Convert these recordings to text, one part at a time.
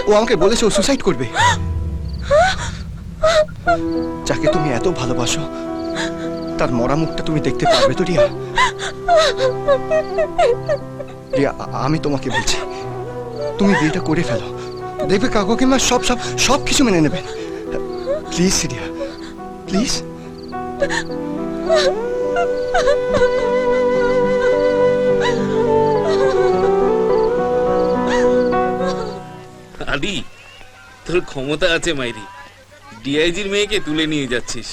ও আমাকে বলেছে ও সুসাইড করবে। যাকে তুমি এত ভালোবাসো তার মরা মুখটা তুমি দেখতে পারবে তো রিয়া? রিয়া, আমি তোমাকে বলছি তুমি বিয়েটা করে ফেলো, দেখবে কাকুকে মা সব সব সব কিছু মেনে নেবেন। Please Riya, please. আদি, তোর ক্ষমতা আছে মাইরি, ডিআইজির মেয়েকে তুলে নিয়ে যাচ্ছিস।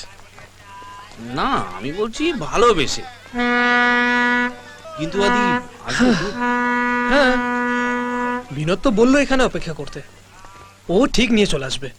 না, আমি বলছি ভালোবেসে। কিন্তু আদি, হ্যাঁ, বিনোদ তো বললো এখানে অপেক্ষা করতে, ও ঠিক নিয়ে চলে আসবে।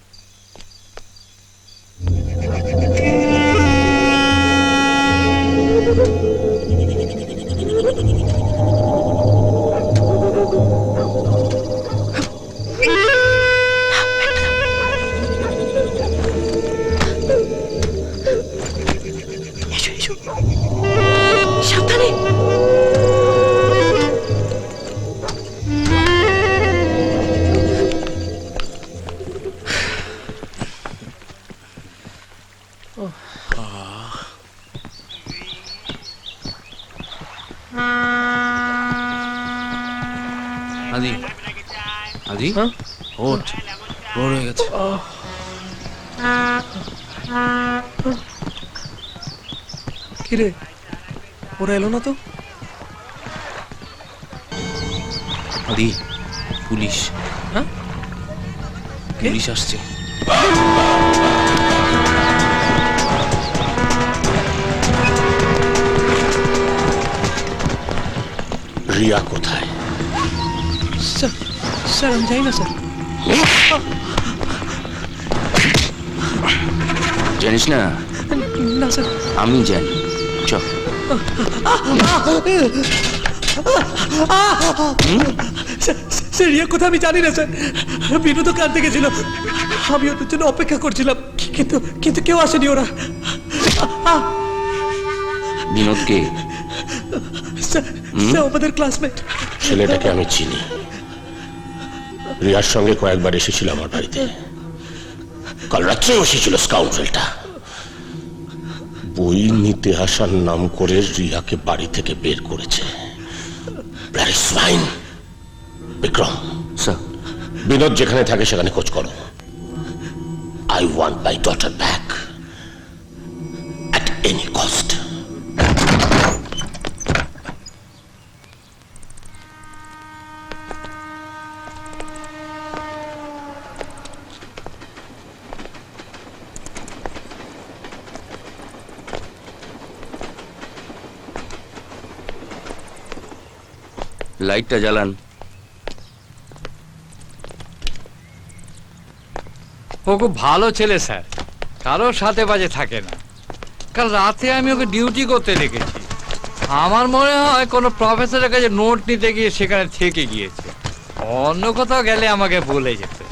সাবধানে। আদি, আদি, ওঠ, ভোর হয়ে গেছে। কিরে, ওরা এলো না তো? আদি, পুলিশ। হ্যাঁ, পুলিশ আসছে। রিয়া কোথায়? স্যার, স্যার আমি যাই না স্যার। জানিস না? না স্যার। আমি জানি, চল। স্যার রিয়া কোথায় আমি জানি না স্যার, বিনোদ কাঁদতে গেছিল, আমি ওদের জন্য অপেক্ষা করছিলাম, কিন্তু কিন্তু কেউ আসেনি ওরা। বিনোদ কে? স্যার আমাদের ক্লাসমেট। ছেলেটাকে আমি চিনি, রিয়ার সঙ্গে কয়েকবার এসেছিল আমার বাড়িতে। কাল রাত্রেও এসেছিল স্কাউন্ডেলটা, বই নিতে আসার নাম করে রিয়াকে বাড়ি থেকে বের করেছে। বিক্রম স্যার, বিনোদ যেখানে থাকে সেখানে খোঁজ করো। I want my daughter back at any cost. লাইটটা জ্বালান। ও খুব ভালো ছেলে স্যার, কারোর সাথে বাজে থাকে না। কাল রাতে আমি ওকে ডিউটি করতে দেখেছি, আমার মনে হয় কোনো প্রফেসরের কাছে নোট নিতে গিয়ে সেখানে থেকে গিয়েছে, অন্য কোথাও গেলে আমাকে বলে যেতে।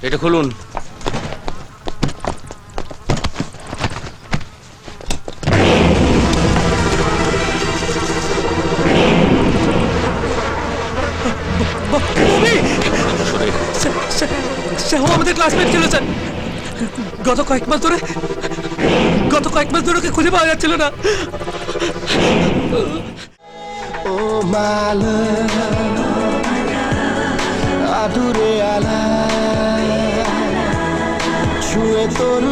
এটা খুলুন। স্যার আমাদের ক্লাসমেট ছিল স্যার, গত কয়েক মাস ধরে ওকে খুঁজে পাওয়া যাচ্ছিল না। ও মালা আদুরে আলা ছুঁয়ে তোর